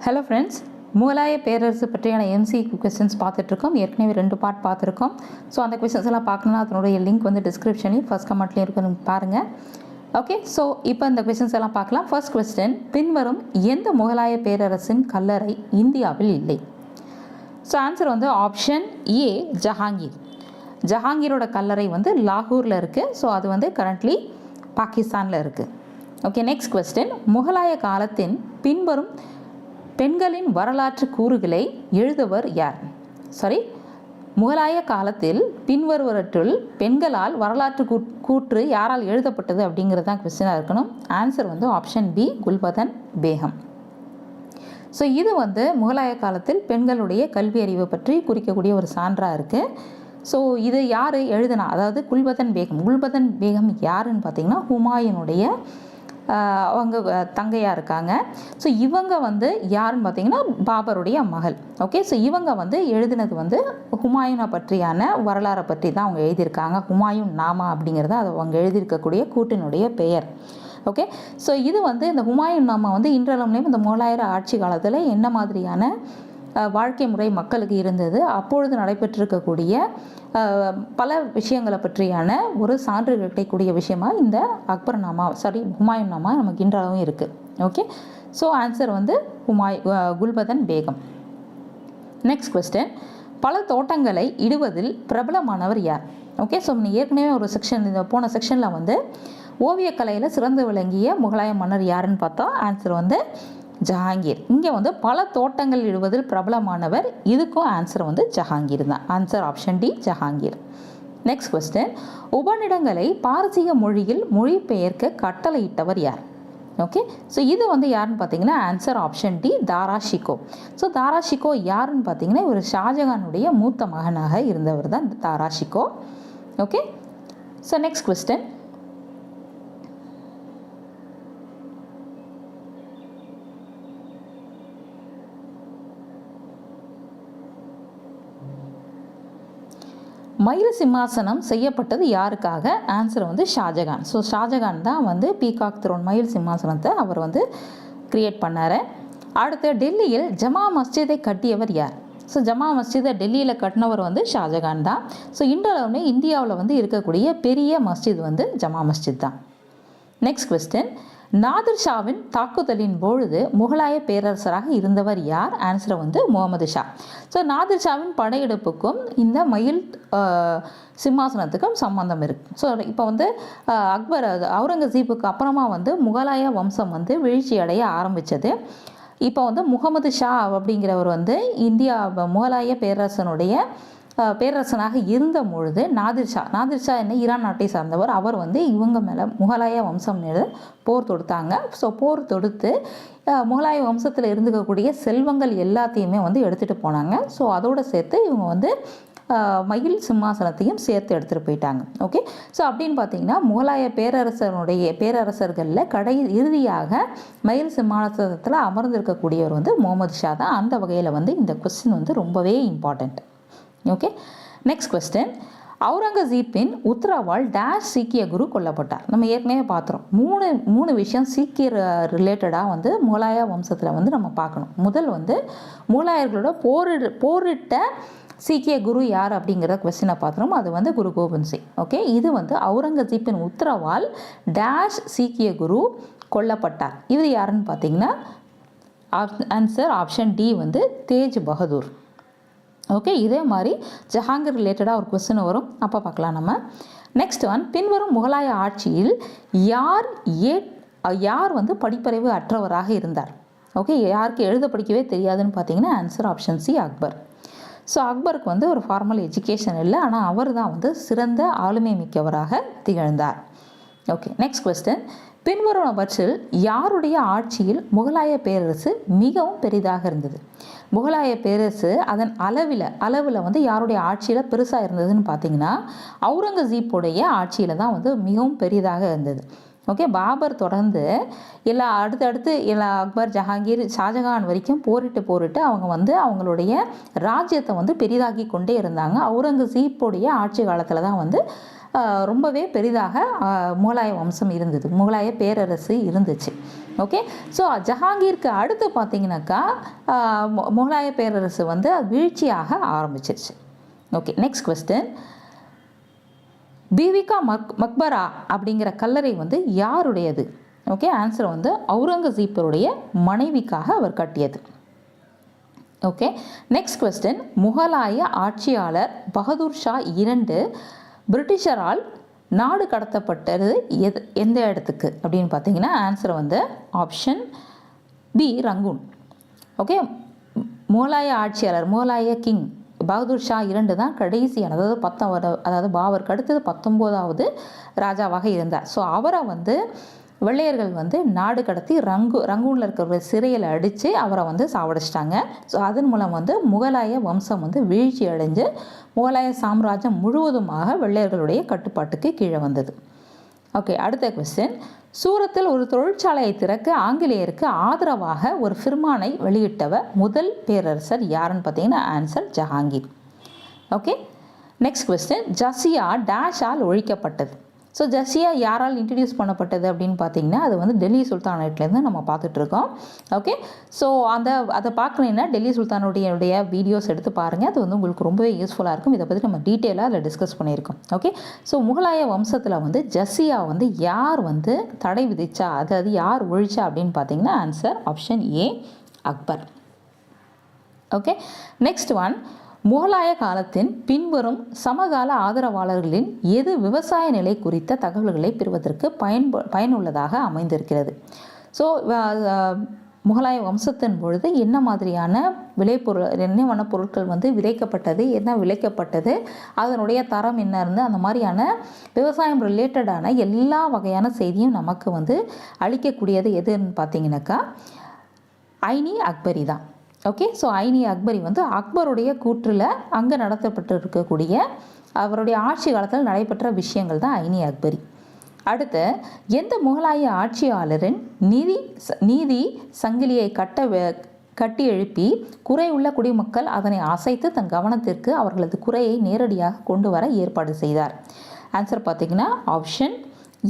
Hello friends, முகலாய பேரரசு பற்றியான MCQ questions பார்த்துட்ருக்கோம். ஏற்கனவே 2 பார்ட் பார்த்துருக்கோம். ஸோ அந்த கொஸ்டின்ஸ் எல்லாம் பார்க்கணுன்னா அதனுடைய லிங்க் வந்து டிஸ்கிரிப்ஷனையும் ஃபர்ஸ்ட் கமெண்ட்லேயும் இருக்கணும், பாருங்கள். ஓகே, ஸோ இப்போ இந்த கொஸ்டின்ஸ் எல்லாம் பார்க்கலாம். ஃபர்ஸ்ட் கொஸ்டின், பின்வரும் எந்த முகலாய பேரரசின் கல்லறை இந்தியாவில் இல்லை? ஸோ ஆன்சர் வந்து ஆப்ஷன் ஏ, ஜஹாங்கீர். ஜஹாங்கீரோட கல்லறை வந்து லாகூரில் இருக்குது. ஸோ அது வந்து கரண்ட்லி பாகிஸ்தானில் இருக்குது. ஓகே, நெக்ஸ்ட் கொஸ்டின், முகலாய காலத்தின் பின்வரும் பெண்களின் வரலாற்று கூறுகளை எழுதுவர் யார்? முகலாய காலத்தில் பின்வருவற்றுள் பெண்களால் வரலாற்று கூற்று யாரால் எழுதப்பட்டது அப்படிங்கிறது தான் கொஸ்டினாக இருக்கணும். ஆன்சர் வந்து option B, Gulbadan Begum. So இது வந்து முகலாய காலத்தில் பெண்களுடைய கல்வி அறிவை பற்றி குறிக்கக்கூடிய ஒரு சான்றாக இருக்குது. ஸோ இது யார் எழுதினா, அதாவது குல்பதன் பேகம். குல்பதன் பேகம் யாருன்னு பார்த்தீங்கன்னா ஹுமாயூனுடைய அவங்க தங்கையாக இருக்காங்க. ஸோ இவங்க வந்து யாருன்னு பார்த்தீங்கன்னா பாபருடைய மகள். ஓகே, ஸோ இவங்க வந்து எழுதினது வந்து ஹுமாயூனை பற்றியான வரலாறை பற்றி தான் அவங்க எழுதியிருக்காங்க. ஹுமாயூன் நாமா அப்படிங்கிறது அது அவங்க எழுதியிருக்கக்கூடிய கூட்டினுடைய பெயர். ஓகே, ஸோ இது வந்து இந்த ஹுமாயூன் நாமா வந்து இன்றளவுலேயும் இந்த முகலாயர் ஆட்சி காலத்தில் என்ன மாதிரியான வாழ்க்கை முறை மக்களுக்கு இருந்தது, அப்பொழுது நடைபெற்றிருக்கக்கூடிய பல விஷயங்களை பற்றியான ஒரு சான்று கிடைக்கக்கூடிய விஷயமா இந்த அக்பர் நாமா ஹுமாயூன் நாமா நமக்கு இன்றளவும் இருக்குது. ஓகே, ஸோ ஆன்சர் வந்து குல்பதன் பேகம். நெக்ஸ்ட் கொஸ்டின், பல தோட்டங்களை இடுவதில் பிரபலமானவர் யார்? ஓகே, ஸோ ஏற்கனவே ஒரு செக்ஷன், இந்த போன செக்ஷனில் வந்து ஓவியக்கலையில் சிறந்து விளங்கிய முகலாய மன்னர் யாருன்னு பார்த்தோம். ஆன்சர் வந்து ஜஹாங்கீர். இங்கே வந்து பல தோட்டங்கள் இடுவதில் பிரபலமானவர், இதுக்கும் ஆன்சர் வந்து ஜஹாங்கீர் தான். Answer option D, Jahangir. Next question, உபநிடங்களை பாரசீக மொழியில் மொழிபெயர்க்க கட்டளையிட்டவர் யார்? ஓகே, ஸோ இது வந்து யாருன்னு பார்த்தீங்கன்னா answer option D, Dara Shikoh. So Dara Shikoh யாருன்னு பார்த்தீங்கன்னா இவர் ஷாஜகானுடைய மூத்த மகனாக இருந்தவர் தான் Dara Shikoh. Okay, so next question, மயில் சிம்மாசனம் செய்யப்பட்டது யாருக்காக? ஆன்சர் வந்து ஷாஜகான். ஸோ ஷாஜகான் தான் வந்து பீகாக் த்ரோன், மயில் சிம்மாசனத்தை அவர் வந்து கிரியேட் பண்ணார். அடுத்து, டெல்லியில் ஜமா மஸ்ஜிதை கட்டியவர் யார்? ஸோ ஜமா மஸ்ஜிதை டெல்லியில் கட்டினவர் வந்து ஷாஜகான் தான். ஸோ இன்றளவுமே இந்தியாவில் வந்து இருக்கக்கூடிய பெரிய மஸ்ஜித் வந்து ஜமா மஸ்ஜித் தான். நெக்ஸ்ட் கொஸ்டின், நாதிர் ஷாவின் தாக்குதலின் பொழுது முகலாய பேரரசராக இருந்தவர் யார்? ஆன்சர் வந்து முகமது ஷா. ஸோ நாதிர் ஷாவின் படையெடுப்புக்கும் இந்த மயில் சிம்மாசனத்துக்கும் சம்பந்தம் இருக்குது. ஸோ இப்போ வந்து அக்பர் அவுரங்கசீப்புக்கு அப்புறமா வந்து முகலாய வம்சம் வந்து வீழ்ச்சி அடைய ஆரம்பித்தது. இப்போ வந்து முகமது ஷா அப்படிங்கிறவர் வந்து இந்தியா முகலாய பேரரசனாக இருந்த பொழுது நாதிர் ஷா என்ன ஈரான் நாட்டை சார்ந்தவர். அவர் வந்து இவங்க மேலே முகலாய வம்சம் மீது போர் தொடுத்தாங்க. ஸோ போர் தொடுத்து முகலாய வம்சத்தில் இருந்துக்கக்கூடிய செல்வங்கள் எல்லாத்தையுமே வந்து எடுத்துகிட்டு போனாங்க. ஸோ அதோடு சேர்த்து இவங்க வந்து மயில் சிம்மாசனத்தையும் சேர்த்து எடுத்துகிட்டு போயிட்டாங்க. ஓகே, ஸோ அப்படின்னு பார்த்தீங்கன்னா முகலாய பேரரசர்களில் இறுதியாக மயில் சிம்மாசனத்தில் அமர்ந்திருக்கக்கூடியவர் வந்து முகமது ஷா தான். அந்த வகையில் வந்து இந்த கொஸ்டின் வந்து ரொம்பவே இம்பார்ட்டண்ட். ஓகே, நெக்ஸ்ட் கொஸ்டின், அவுரங்கசீப்பின் உத்தரவால் டேஷ் சீக்கிய குரு கொல்லப்பட்டார். நம்ம ஏற்கனவே பார்த்துறோம். மூணு விஷயம் சீக்கியர் ரிலேட்டடாக வந்து முகலாய வம்சத்தில் வந்து நம்ம பார்க்கணும். முதல் வந்து முகலாயர்களோட போரிட்ட சீக்கிய குரு யார் அப்படிங்கிற கொஸ்டினை பார்த்துறோம். அது வந்து குரு கோபிந்த் சிங். ஓகே, இது வந்து அவுரங்கசீப்பின் உத்தரவால் டேஷ் சீக்கிய குரு கொல்லப்பட்டார். இது யாருன்னு பார்த்தீங்கன்னா ஆன்சர் ஆப்ஷன் டி வந்து தேஜ் பகதூர். ஓகே, இதே மாதிரி ஜஹாங்கீர் ரிலேட்டடாக ஒரு கொஸ்டின் வரும், அப்போ பார்க்கலாம் நம்ம. நெக்ஸ்ட் ஒன், பின்வரும் முகலாய ஆட்சியில் யார் வந்து படிப்பறிவு அற்றவராக இருந்தார்? ஓகே, யாருக்கு எழுத படிக்கவே தெரியாதுன்னு பார்த்தீங்கன்னா answer option C, Akbar. So அக்பருக்கு வந்து ஒரு ஃபார்மல் எஜுகேஷன் இல்லை, ஆனால் அவர் தான் வந்து சிறந்த ஆளுமை மிக்கவராக திகழ்ந்தார். ஓகே, நெக்ஸ்ட் கொஸ்டின், பின்வருவனவற்றில் யாருடைய ஆட்சியில் முகலாய பேரரசு மிகவும் பெரிதாக இருந்தது? முகலாய பேரரசு அதன் அளவில் வந்து யாருடைய ஆட்சியில் பெருசாக இருந்ததுன்னு பார்த்தீங்கன்னா அவுரங்கசீப்புடைய ஆட்சியில் தான் வந்து மிகவும் பெரிதாக இருந்தது. ஓகே, பாபர் தொடர்ந்து அடுத்தடுத்து அக்பர், ஜஹாங்கீர், ஷாஜகான் வரைக்கும் போரிட்டு அவங்க வந்து அவங்களுடைய ராஜ்யத்தை வந்து பெரிதாக்கி கொண்டே இருந்தாங்க. அவுரங்கசீப்புடைய ஆட்சி காலத்தில் தான் வந்து ரொம்பவே பெரிதாக முகலாய வம்சம் இருந்தது, முகலாய பேரரசு இருந்துச்சு. ஓகே. ஸோ ஜஹாங்கீருக்கு அடுத்து பார்த்தீங்கன்னாக்கா முகலாய பேரரசு வந்து வீழ்ச்சியாக ஆரம்பிச்சிருச்சு. ஓகே. நெக்ஸ்ட் கொஸ்டின், பீவிகா மக்பரா அப்படிங்கிற கல்லறை வந்து யாருடையது? ஓகே. ஆன்சர் வந்து அவுரங்கசீப்பருடைய மனைவிக்காக அவர் கட்டியது. ஓகே. நெக்ஸ்ட் கொஸ்டின், முகலாய ஆட்சியாளர் பகதூர் ஷா 2 பிரிட்டிஷரால் நாடு கடத்தப்பட்டது எந்த இடத்துக்கு அப்படின்னு பார்த்தீங்கன்னா ஆன்சர் வந்து ஆப்ஷன் பி, ரங்கூன். ஓகே. முகலாய ஆட்சியாளர், முகலாய கிங் பகதூர் ஷா 2 தான் கடைசியான, அதாவது பாபருக்கு அடுத்தது 19வது ராஜாவாக இருந்தார். ஸோ அவரை வந்து வெள்ளையர்கள் வந்து நாடு கடத்தி ரங்கூனில் இருக்கிற சிறையில் அடித்து அவரை வந்து சாவடிச்சிட்டாங்க. ஸோ அதன் மூலம் வந்து முகலாய வம்சம் வந்து வீழ்ச்சி அடைஞ்சு முகலாய சாம்ராஜ்யம் முழுவதுமாக வெள்ளையர்களுடைய கட்டுப்பாட்டுக்கு கீழே வந்தது. ஓகே. அடுத்த கொஸ்டின், சூரத்தில் ஒரு தொழிற்சாலையை திறக்க ஆங்கிலேயருக்கு ஆதரவாக ஒரு ஃபிர்மானை வெளியிட்டவர் முதல் பேரரசர் யாருன்னு பார்த்தீங்கன்னா answer Jahangir. Okay. Next question, ஜசியா டேஷால் ஒழிக்கப்பட்டது. ஸோ ஜசியா யாரால் இன்ட்ரடியூஸ் பண்ணப்பட்டது அப்படின்னு பார்த்தீங்கன்னா அது வந்து டெல்லி சுல்தானேட்லேருந்து நம்ம பார்த்துட்ருக்கோம். ஓகே. ஸோ அதை பார்க்கணுன்னா டெல்லி சுல்தானுடைய வீடியோஸ் எடுத்து பாருங்கள். அது வந்து உங்களுக்கு ரொம்பவே யூஸ்ஃபுல்லாக இருக்கும். இதை பற்றி நம்ம டீட்டெயிலாக அதில் டிஸ்கஸ் பண்ணியிருக்கோம். ஓகே. ஸோ முகலாய வம்சத்தில் வந்து ஜசியா வந்து யார் வந்து தடை விதிச்சா, அதாவது யார் ஒழிச்சா அப்படின்னு பார்த்தீங்கன்னா answer option A, Akbar. Okay. Next one, முகலாய காலத்தின் பின்வரும் சமகால ஆதரவாளர்களின் எது விவசாய நிலை குறித்த தகவல்களை பெறுவதற்கு பயனுள்ளதாக அமைந்திருக்கிறது? ஸோ முகலாய வம்சத்தின் பொழுது என்ன மாதிரியான என்னென்ன பொருட்கள் வந்து விதைக்கப்பட்டது, என்ன விளைக்கப்பட்டது, அதனுடைய தரம் என்ன இருந்து, அந்த மாதிரியான விவசாயம் ரிலேட்டடான எல்லா வகையான செய்தியும் நமக்கு வந்து அளிக்கக்கூடியது எதுன்னு பார்த்தீங்கன்னாக்கா ஐனி அக்பரி தான். ஓகே. ஸோ ஐனி அக்பரி வந்து அக்பருடைய கூற்றில் அங்கே நடத்தப்பட்டு இருக்கக்கூடிய அவருடைய ஆட்சி காலத்தில் நடைபெற்ற விஷயங்கள் தான் ஐனி அக்பரி. அடுத்து, எந்த முகலாய ஆட்சியாளரின் நீதி சங்கிலியை கட்டி எழுப்பி குறையுள்ள குடிமக்கள் அதனை அசைத்து தன் கவனத்திற்கு அவர்களது குறையை நேரடியாக கொண்டு வர ஏற்பாடு செய்தார்? ஆன்சர் பார்த்தீங்கன்னா ஆப்ஷன்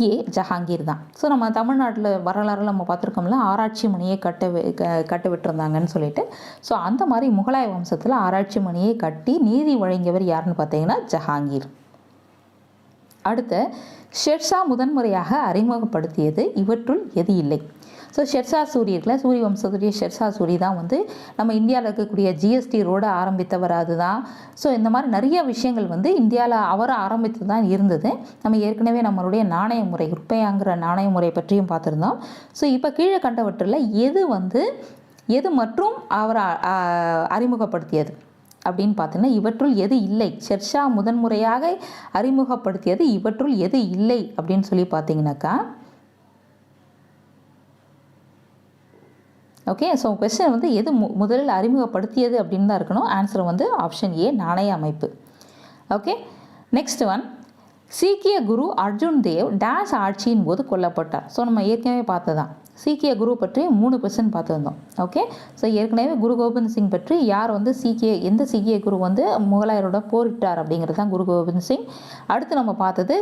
ஏ, ஜஹாங்கீர் தான். ஸோ நம்ம தமிழ்நாட்டில் வரலாறுல நம்ம பார்த்துருக்கோம்ல, ஆராய்ச்சி மணியை கட்ட விட்டுருந்தாங்கன்னு சொல்லிட்டு. ஸோ அந்த மாதிரி முகலாய வம்சத்தில் ஆராய்ச்சி மணியை கட்டி நீதி வழங்கியவர் யாருன்னு பார்த்தீங்கன்னா ஜஹாங்கீர். அடுத்து, ஷெர்ஷா முதன்முறையாக அறிமுகப்படுத்தியது இவற்றுள் எது இல்லை? ஸோ ஷெர்ஷா சூரி இருக்குல்ல, சூரிய வம்சத்துடைய ஷெர்ஷா சூரி தான் வந்து நம்ம இந்தியாவில் இருக்கக்கூடிய ஜிஎஸ்டி ரோடு ஆரம்பித்தவர் அதுதான். ஸோ இந்த மாதிரி நிறைய விஷயங்கள் வந்து இந்தியாவில் அவர் ஆரம்பித்து தான் இருந்தது. நம்ம ஏற்கனவே நம்மளுடைய நாணய முறை, ருப்பையாங்கிற நாணய முறை பற்றியும் பார்த்துருந்தோம். ஸோ இப்போ கீழே கண்டவற்றில் எது மற்றும் அவர் அறிமுகப்படுத்தியது அப்படின்னு பார்த்தீங்கன்னா இவற்றுள் எது இல்லை? ஷெர்ஷா முதன்முறையாக அறிமுகப்படுத்தியது இவற்றுள் எது இல்லை அப்படின்னு சொல்லி பார்த்தீங்கன்னாக்கா ஓகே. ஸோ கொஸ்டின் வந்து எது முதலில் அறிமுகப்படுத்தியது அப்படின்னு தான் இருக்கணும். ஆன்சர் வந்து ஆப்ஷன் ஏ, நாணய அமைப்பு. ஓகே. நெக்ஸ்ட் ஒன், சீக்கிய குரு அர்ஜுன் தேவ் டேஷ் ஆட்சியின் போது கொல்லப்பட்டார். ஸோ நம்ம ஏற்கனவே பார்த்ததான் சீக்கிய குரு பற்றி 3 கொஸ்டின் பார்த்துருந்தோம். ஓகே. ஸோ ஏற்கனவே குரு கோபிந்த் சிங் பற்றி யார் வந்து எந்த சீக்கிய குரு வந்து முகலாயரோட போரிட்டார் அப்படிங்கிறது தான் குரு கோபிந்த் சிங். அடுத்து நம்ம பார்த்தது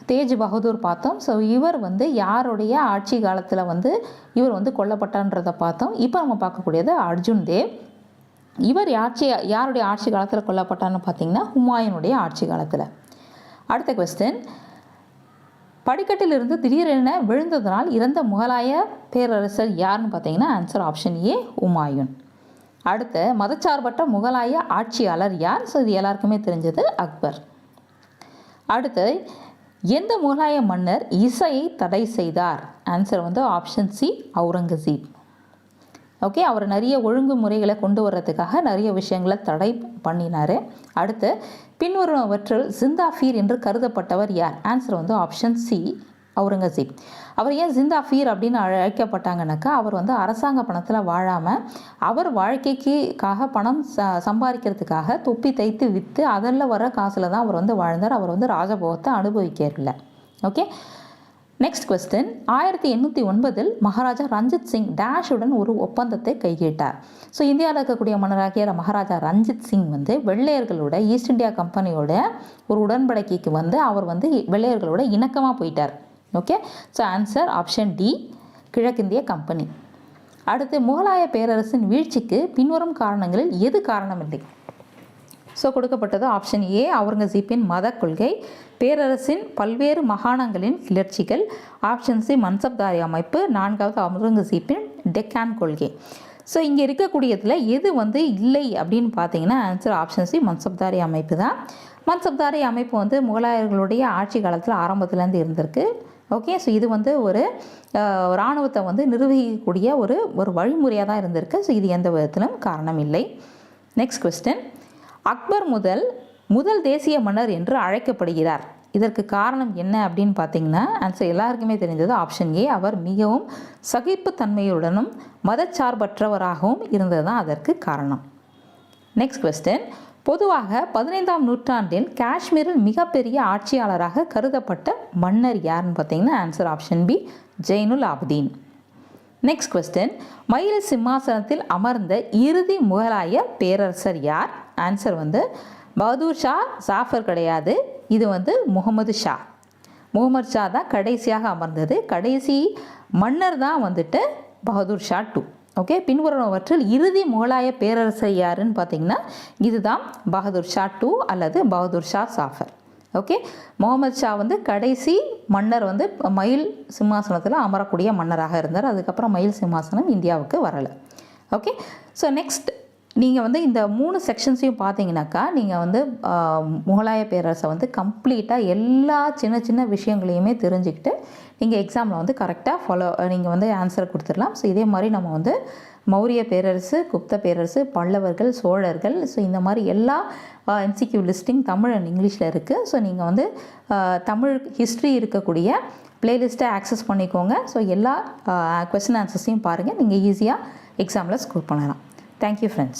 தேஜ் பகதூர் பார்த்தோம். ஸோ இவர் வந்து யாருடைய ஆட்சி காலத்தில் வந்து இவர் வந்து கொல்லப்பட்டான்றதை பார்த்தோம். இப்போ நம்ம பார்க்கக்கூடியது அர்ஜுன் தேவ். இவர் யாருடைய ஆட்சி காலத்தில் கொல்லப்பட்டார்னு பார்த்தீங்கன்னா ஹுமாயூனுடைய ஆட்சி காலத்தில். அடுத்த கொஸ்டின், படிக்கட்டிலிருந்து திடீரென விழுந்ததனால் இறந்த முகலாய பேரரசர் யாருன்னு பார்த்தீங்கன்னா ஆன்சர் ஆப்ஷன் ஏ, ஹுமாயூன். அடுத்து, மதச்சார்பற்ற முகலாய ஆட்சியாளர் யார்? ஸோ இது எல்லாருக்குமே தெரிஞ்சது அக்பர். அடுத்து, எந்த முகலாய மன்னர் இசையை தடை செய்தார்? ஆன்சர் வந்து ஆப்ஷன் சி, அவுரங்கசீப். ஓகே. அவர் நிறைய ஒழுங்குமுறைகளை கொண்டு வர்றதுக்காக நிறைய விஷயங்களை தடை பண்ணினார். அடுத்து, பின்வருவற்றில் ஜிந்தாஃபீர் என்று கருதப்பட்டவர் யார்? ஆன்சர் வந்து ஆப்ஷன் சி, அவுரங்கசீப். அவர் ஏன் ஜிந்தாஃபீர் அப்படின்னு அழைக்கப்பட்டாங்கன்னாக்கா அவர் வந்து அரசாங்க பணத்தில் வாழாமல் அவர் வாழ்க்கைக்காக பணம் சம்பாதிக்கிறதுக்காக தொப்பி தைத்து விற்று அதில் வர காசில் தான் அவர் வந்து வாழ்ந்தார். அவர் வந்து ராஜபோகத்தை அனுபவிக்கவில்லை. Okay. Next question, 1809 Maharaja Ranjit Singh டேஷுடன் ஒரு ஒப்பந்தத்தை கையிட்டார். ஸோ இந்தியாவில் இருக்கக்கூடிய மன்னராகிய மகாராஜா ரஞ்சித் சிங் வந்து வெள்ளையர்களோட ஈஸ்ட் இந்தியா கம்பெனியோட ஒரு உடன்படிக்கைக்கு வந்து அவர் வந்து வெள்ளையர்களோட இணக்கமாக போயிட்டார். Okay. So answer option D, கிழக்கிந்திய கம்பெனி. அடுத்து முகலாய பேரரசின் வீழ்ச்சிக்கு பின்வரும் காரணங்களில் எது காரணமில்லை? ஸோ கொடுக்கப்பட்டது ஆப்ஷன் ஏ அவுரங்கசீப்பின் மத கொள்கை, பேரரசின் பல்வேறு மாகாணங்களின் கிளர்ச்சிகள், ஆப்ஷன் சி மன்சப்தாரி அமைப்பு, 4வது அவுரங்கசீப்பின் டெக்கான் கொள்கை. ஸோ இங்கே இருக்கக்கூடியதில் எது வந்து இல்லை அப்படின்னு பார்த்தீங்கன்னா ஆன்சர் ஆப்ஷன் சி மன்சப்தாரி அமைப்பு தான். மன்சப்தாரி அமைப்பு வந்து முகலாயர்களுடைய ஆட்சி காலத்தில் ஆரம்பத்துலேருந்து இருந்திருக்கு. ஓகே, ஸோ இது வந்து ஒரு இராணுவத்தை வந்து நிர்வகிக்கக்கூடிய ஒரு வழிமுறையாக தான் இருந்திருக்கு. ஸோ இது எந்த விதத்திலும் காரணம் இல்லை. நெக்ஸ்ட் கொஸ்டின், அக்பர் முதல் தேசிய மன்னர் என்று அழைக்கப்படுகிறார். இதற்கு காரணம் என்ன அப்படின்னு பார்த்தீங்கன்னா ஆன்சர் எல்லாருக்குமே தெரிந்தது ஆப்ஷன் ஏ, அவர் மிகவும் சகிப்புத்தன்மையுடனும் மதச்சார்பற்றவராகவும் இருந்தது தான் அதற்கு காரணம். நெக்ஸ்ட் கொஸ்டின், பொதுவாக 15ஆம் நூற்றாண்டில் காஷ்மீரில் மிகப்பெரிய ஆட்சியாளராக கருதப்பட்ட மன்னர் யாருன்னு பார்த்தீங்கன்னா answer option B Zainul Abidin. Next question, மயில் சிம்மாசனத்தில் அமர்ந்த இறுதி முகலாய பேரரசர் யார்? ஆன்சர் வந்து பகதூர் ஷா ஜாஃபர் கிடையாது, இது வந்து முகமது ஷா. முகமது ஷா தான் கடைசியாக அமர்ந்தது. கடைசி மன்னர் தான் வந்துட்டு பகதூர் ஷா 2. ஓகே, பின்வருவனவற்றில் இறுதி முகலாய பேரரசர் யாருன்னு பார்த்தீங்கன்னா இதுதான் பகதூர் ஷா 2 அல்லது பகதூர் ஷா ஜாஃபர். ஓகே, முகமது ஷா வந்து கடைசி மன்னர் வந்து மயில் சிம்மாசனத்தில் அமரக்கூடிய மன்னராக இருந்தார். அதுக்கப்புறம் மயில் சிம்மாசனம் இந்தியாவுக்கு வரலை. ஓகே, ஸோ நெக்ஸ்ட் நீங்கள் வந்து இந்த 3 செக்ஷன்ஸையும் பார்த்தீங்கன்னாக்கா நீங்கள் வந்து முகலாய பேரரசை வந்து கம்ப்ளீட்டாக எல்லா சின்ன சின்ன விஷயங்களையுமே தெரிஞ்சுக்கிட்டு நீங்கள் எக்ஸாமில் வந்து கரெக்டாக நீங்கள் வந்து ஆன்சர் கொடுத்துடலாம். ஸோ இதே மாதிரி நம்ம வந்து மௌரிய பேரரசு, குப்த பேரரசு, பல்லவர்கள், சோழர்கள், ஸோ இந்த மாதிரி எல்லா எம்சிக்யூ லிஸ்டிங் தமிழ் அண்ட் இங்கிலீஷில் இருக்குது. ஸோ நீங்கள் வந்து தமிழ் ஹிஸ்ட்ரி இருக்கக்கூடிய பிளேலிஸ்ட்டை ஆக்சஸ் பண்ணிக்கோங்க. ஸோ எல்லா கொஸ்டின் ஆன்சர்ஸையும் பாருங்கள், நீங்கள் ஈஸியாக எக்ஸாமில் ஸ்கோர் பண்ணலாம். Thank you friends.